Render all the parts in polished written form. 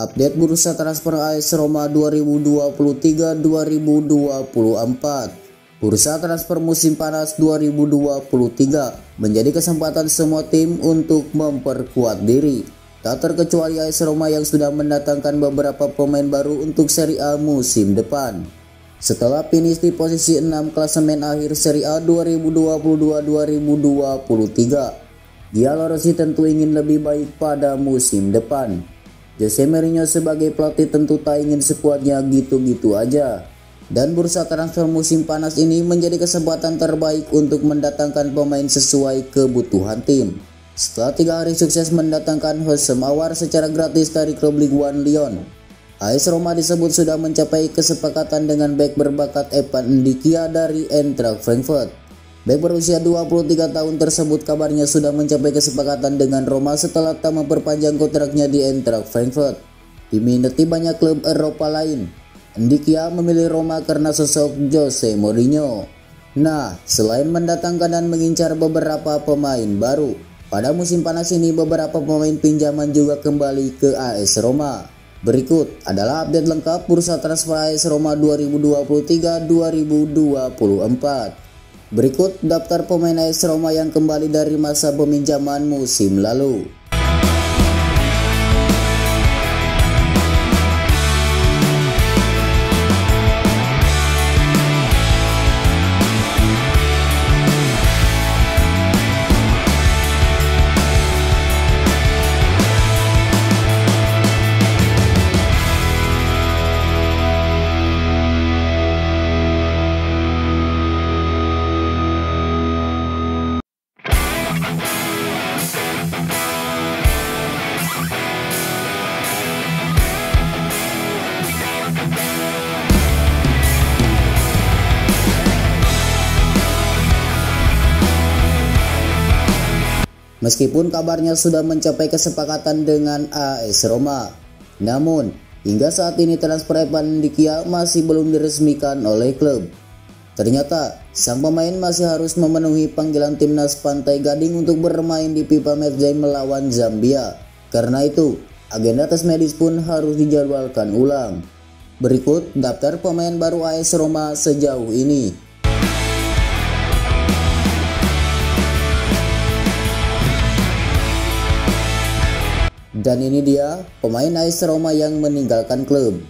Update bursa transfer AS Roma 2023-2024. Bursa transfer musim panas 2023 menjadi kesempatan semua tim untuk memperkuat diri. Tak terkecuali AS Roma yang sudah mendatangkan beberapa pemain baru untuk Serie A musim depan. Setelah finish di posisi 6 klasemen akhir Serie A 2022-2023, Gianluigi Rossi tentu ingin lebih baik pada musim depan. Jose Mourinho sebagai pelatih tentu tak ingin skuadnya gitu-gitu aja. Dan bursa transfer musim panas ini menjadi kesempatan terbaik untuk mendatangkan pemain sesuai kebutuhan tim. Setelah 3 hari sukses mendatangkan Houssem Aouar secara gratis dari klub Ligue 1 Lyon, AS Roma disebut sudah mencapai kesepakatan dengan bek berbakat Evan Ndicka dari Eintracht Frankfurt. Bek berusia 23 tahun tersebut kabarnya sudah mencapai kesepakatan dengan Roma setelah tak memperpanjang kontraknya di Eintracht Frankfurt. Diminati banyak klub Eropa lain, Ndicka memilih Roma karena sosok Jose Mourinho. Nah, selain mendatangkan dan mengincar beberapa pemain baru, pada musim panas ini beberapa pemain pinjaman juga kembali ke AS Roma. Berikut adalah update lengkap bursa transfer AS Roma 2023-2024. Berikut daftar pemain AS Roma yang kembali dari masa peminjaman musim lalu. Meskipun kabarnya sudah mencapai kesepakatan dengan AS Roma, namun hingga saat ini transfer Evan Ndicka masih belum diresmikan oleh klub. Ternyata sang pemain masih harus memenuhi panggilan timnas Pantai Gading untuk bermain di FIFA Matchday melawan Zambia. Karena itu, agenda tes medis pun harus dijadwalkan ulang. Berikut daftar pemain baru AS Roma sejauh ini. Dan ini dia pemain AS Roma yang meninggalkan klub.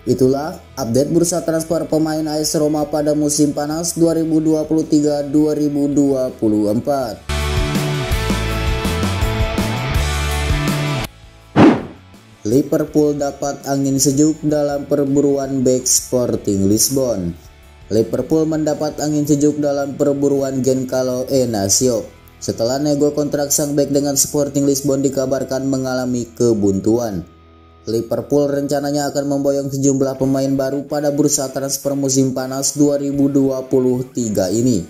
Itulah update bursa transfer pemain AS Roma pada musim panas 2023-2024. Liverpool dapat angin sejuk dalam perburuan bek Sporting Lisbon. Liverpool mendapat angin sejuk dalam perburuan Gonçalo Inácio setelah nego kontrak sang bek dengan Sporting Lisbon dikabarkan mengalami kebuntuan. Liverpool rencananya akan memboyong sejumlah pemain baru pada bursa transfer musim panas 2023 ini.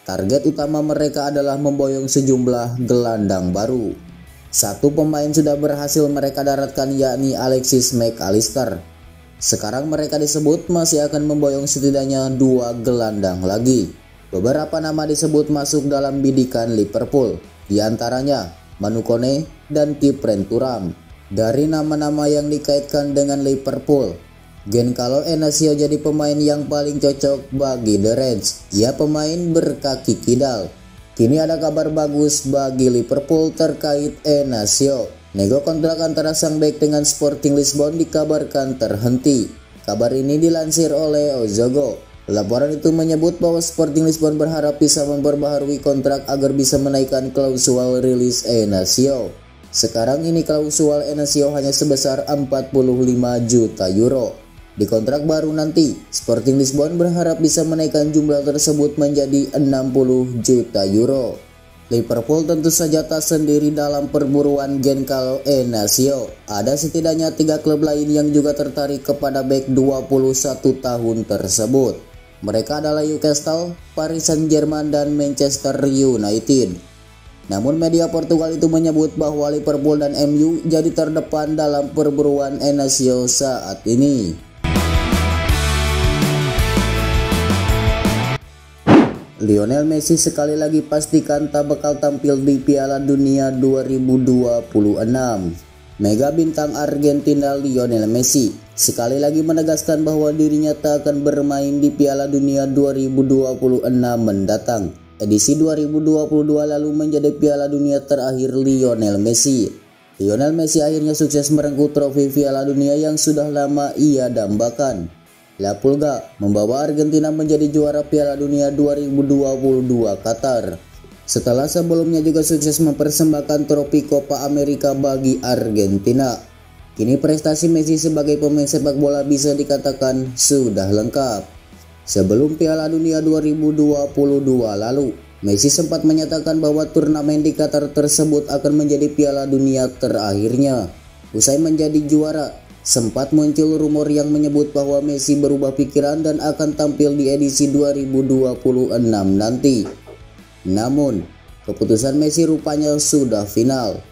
Target utama mereka adalah memboyong sejumlah gelandang baru. Satu pemain sudah berhasil mereka daratkan, yakni Alexis Mac Allister. Sekarang mereka disebut masih akan memboyong setidaknya 2 gelandang lagi. Beberapa nama disebut masuk dalam bidikan Liverpool, diantaranya Manu Kone dan Kieran Thuram. Dari nama-nama yang dikaitkan dengan Liverpool, Gonçalo Inácio jadi pemain yang paling cocok bagi The Reds. Ia pemain berkaki kidal. Kini ada kabar bagus bagi Liverpool terkait Inácio. Nego kontrak antara sang bek dengan Sporting Lisbon dikabarkan terhenti. Kabar ini dilansir oleh Ozogo. Laporan itu menyebut bahwa Sporting Lisbon berharap bisa memperbaharui kontrak agar bisa menaikkan klausul rilis Inácio. Sekarang ini klausul Inácio hanya sebesar 45 juta euro. Di kontrak baru nanti, Sporting Lisbon berharap bisa menaikkan jumlah tersebut menjadi 60 juta euro. Liverpool tentu saja tak sendiri dalam perburuan Gonçalo Inacio. Ada setidaknya 3 klub lain yang juga tertarik kepada bek 21 tahun tersebut. Mereka adalah Newcastle, Paris Saint-Germain, dan Manchester United. Namun media Portugal itu menyebut bahwa Liverpool dan MU jadi terdepan dalam perburuan Inacio saat ini. Lionel Messi sekali lagi pastikan tak bakal tampil di Piala Dunia 2026. Mega bintang Argentina Lionel Messi sekali lagi menegaskan bahwa dirinya tak akan bermain di Piala Dunia 2026 mendatang. Edisi 2022 lalu menjadi Piala Dunia terakhir Lionel Messi. Lionel Messi akhirnya sukses merengkuh trofi Piala Dunia yang sudah lama ia dambakan. La Pulga membawa Argentina menjadi juara Piala Dunia 2022 Qatar. Setelah sebelumnya juga sukses mempersembahkan trofi Copa America bagi Argentina. Kini prestasi Messi sebagai pemain sepak bola bisa dikatakan sudah lengkap. Sebelum Piala Dunia 2022 lalu, Messi sempat menyatakan bahwa turnamen di Qatar tersebut akan menjadi Piala Dunia terakhirnya. Usai menjadi juara, sempat muncul rumor yang menyebut bahwa Messi berubah pikiran dan akan tampil di edisi 2026 nanti. Namun, keputusan Messi rupanya sudah final.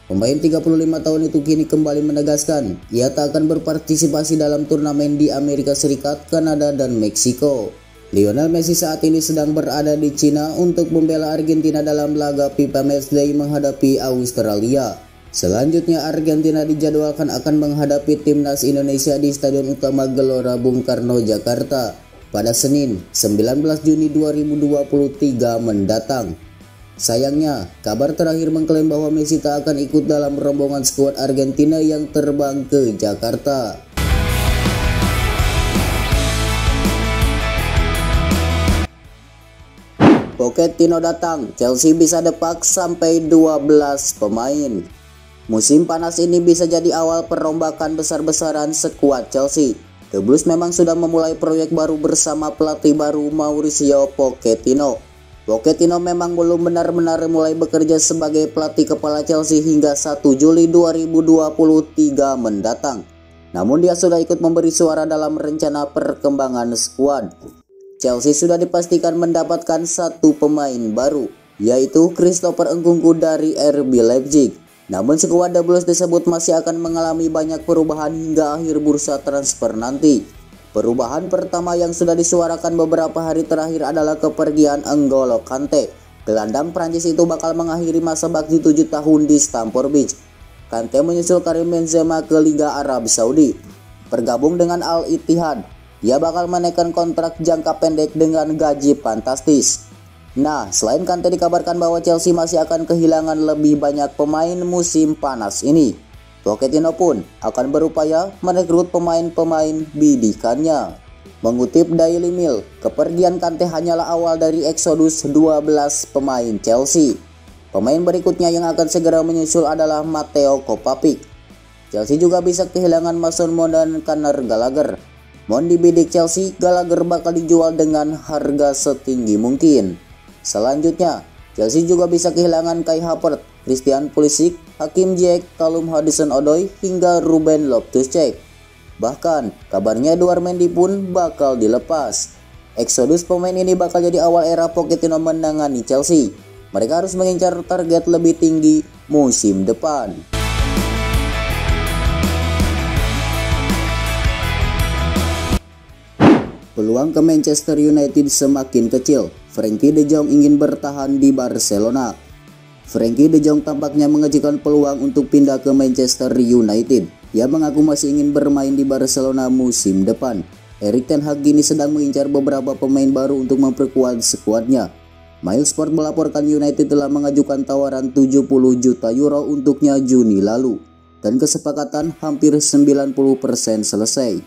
Pemain 35 tahun itu kini kembali menegaskan ia tak akan berpartisipasi dalam turnamen di Amerika Serikat, Kanada, dan Meksiko. Lionel Messi saat ini sedang berada di Cina untuk membela Argentina dalam laga FIFA Matchday menghadapi Australia. Selanjutnya Argentina dijadwalkan akan menghadapi timnas Indonesia di Stadion Utama Gelora Bung Karno, Jakarta pada Senin 19 Juni 2023 mendatang. Sayangnya, kabar terakhir mengklaim bahwa Messi tak akan ikut dalam rombongan skuad Argentina yang terbang ke Jakarta. Pochettino datang, Chelsea bisa depak sampai 12 pemain. Musim panas ini bisa jadi awal perombakan besar-besaran skuad Chelsea. The Blues memang sudah memulai proyek baru bersama pelatih baru Mauricio Pochettino. Pochettino memang belum benar-benar mulai bekerja sebagai pelatih kepala Chelsea hingga 1 Juli 2023 mendatang. Namun dia sudah ikut memberi suara dalam rencana perkembangan skuad. Chelsea sudah dipastikan mendapatkan 1 pemain baru, yaitu Christopher Nkunku dari RB Leipzig. Namun skuad The Blues disebut masih akan mengalami banyak perubahan hingga akhir bursa transfer nanti. Perubahan pertama yang sudah disuarakan beberapa hari terakhir adalah kepergian N'Golo Kante. Gelandang Prancis itu bakal mengakhiri masa bakti 7 tahun di Stamford Bridge. Kante menyusul Karim Benzema ke Liga Arab Saudi. Bergabung dengan Al Ittihad, ia bakal menaikkan kontrak jangka pendek dengan gaji fantastis. Nah, selain Kante dikabarkan bahwa Chelsea masih akan kehilangan lebih banyak pemain musim panas ini. Pochettino pun akan berupaya merekrut pemain-pemain bidikannya. Mengutip Daily Mail, kepergian Kante hanyalah awal dari eksodus 12 pemain Chelsea. Pemain berikutnya yang akan segera menyusul adalah Mateo Kovacic. Chelsea juga bisa kehilangan Mason Mount dan Conor Gallagher. Mount dibidik Chelsea, Gallagher bakal dijual dengan harga setinggi mungkin. Selanjutnya, Chelsea juga bisa kehilangan Kai Havertz, Christian Pulisic, Hakim Ziyech, Callum Hudson-Odoi, hingga Ruben Loftus-Cheek. Bahkan, kabarnya Edouard Mendy pun bakal dilepas. Eksodus pemain ini bakal jadi awal era Pochettino menangani Chelsea. Mereka harus mengincar target lebih tinggi musim depan. Peluang ke Manchester United semakin kecil. Frenkie de Jong ingin bertahan di Barcelona. Frenkie de Jong tampaknya mengajukan peluang untuk pindah ke Manchester United. Ia mengaku masih ingin bermain di Barcelona musim depan. Erik ten Hag kini sedang mengincar beberapa pemain baru untuk memperkuat skuadnya. Mailsport melaporkan United telah mengajukan tawaran 70 juta euro untuknya Juni lalu. Dan kesepakatan hampir 90% selesai.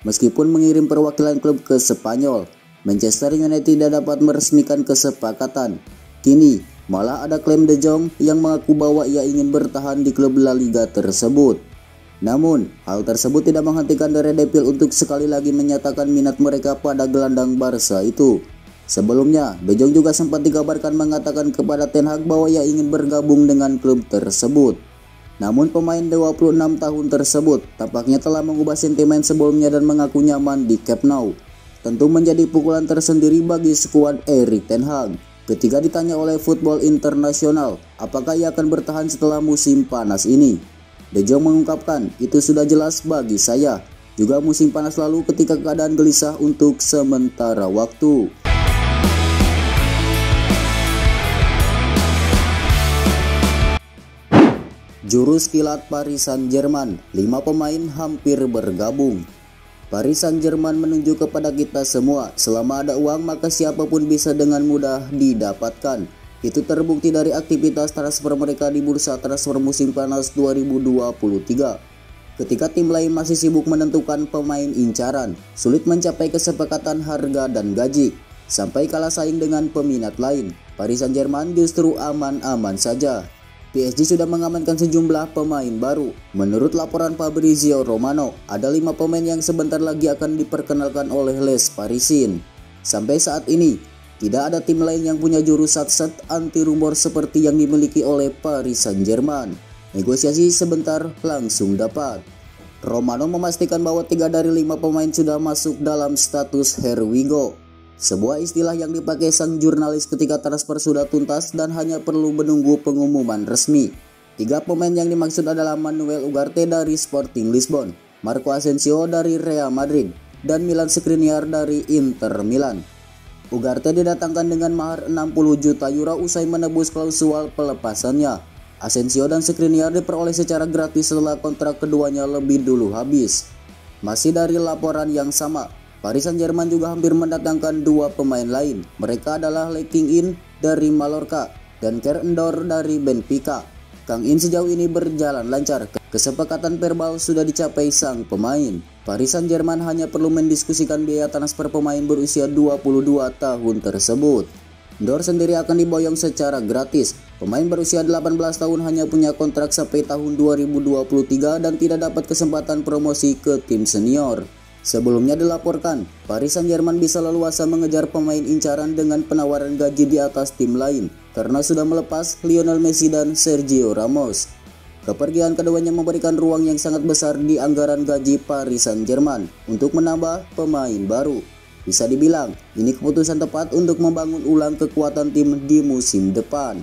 Meskipun mengirim perwakilan klub ke Spanyol, Manchester United tidak dapat meresmikan kesepakatan. Kini, malah ada klaim De Jong yang mengaku bahwa ia ingin bertahan di klub La Liga tersebut. Namun, hal tersebut tidak menghentikan The Red Devils untuk sekali lagi menyatakan minat mereka pada gelandang Barca itu. Sebelumnya, De Jong juga sempat dikabarkan mengatakan kepada Ten Hag bahwa ia ingin bergabung dengan klub tersebut. Namun pemain 26 tahun tersebut tampaknya telah mengubah sentimen sebelumnya dan mengaku nyaman di Camp Nou. Tentu menjadi pukulan tersendiri bagi skuad Erik ten Hag. Ketika ditanya oleh Football International apakah ia akan bertahan setelah musim panas ini, De Jong mengungkapkan, "Itu sudah jelas bagi saya. Juga musim panas lalu ketika keadaan gelisah untuk sementara waktu." Juru kilat Paris Saint-Germain, 5 pemain hampir bergabung. Paris Saint-Germain menunjuk kepada kita semua, selama ada uang maka siapapun bisa dengan mudah didapatkan. Itu terbukti dari aktivitas transfer mereka di bursa transfer musim panas 2023. Ketika tim lain masih sibuk menentukan pemain incaran, sulit mencapai kesepakatan harga dan gaji, sampai kalah saing dengan peminat lain, Paris Saint-Germain justru aman-aman saja. PSG sudah mengamankan sejumlah pemain baru. Menurut laporan Fabrizio Romano, ada 5 pemain yang sebentar lagi akan diperkenalkan oleh Les Parisiens. Sampai saat ini, tidak ada tim lain yang punya juru sat-sat anti rumor seperti yang dimiliki oleh Paris Saint-Germain. Negosiasi sebentar langsung dapat. Romano memastikan bahwa 3 dari 5 pemain sudah masuk dalam status here we go. Sebuah istilah yang dipakai sang jurnalis ketika transfer sudah tuntas dan hanya perlu menunggu pengumuman resmi. 3 pemain yang dimaksud adalah Manuel Ugarte dari Sporting Lisbon, Marco Asensio dari Real Madrid, dan Milan Skriniar dari Inter Milan. Ugarte didatangkan dengan mahar 60 juta euro usai menebus klausul pelepasannya. Asensio dan Skriniar diperoleh secara gratis setelah kontrak keduanya lebih dulu habis. Masih dari laporan yang sama, Paris Saint-Germain juga hampir mendatangkan 2 pemain lain. Mereka adalah Lee King-in dari Mallorca dan Kerr Endor dari Benfica. Kang In sejauh ini berjalan lancar. Kesepakatan verbal sudah dicapai sang pemain. Paris Saint-Germain hanya perlu mendiskusikan biaya transfer pemain berusia 22 tahun tersebut. Endor sendiri akan diboyong secara gratis. Pemain berusia 18 tahun hanya punya kontrak sampai tahun 2023 dan tidak dapat kesempatan promosi ke tim senior. Sebelumnya dilaporkan, Paris Saint-Germain bisa leluasa mengejar pemain incaran dengan penawaran gaji di atas tim lain karena sudah melepas Lionel Messi dan Sergio Ramos. Kepergian keduanya memberikan ruang yang sangat besar di anggaran gaji Paris Saint-Germain untuk menambah pemain baru. Bisa dibilang, ini keputusan tepat untuk membangun ulang kekuatan tim di musim depan.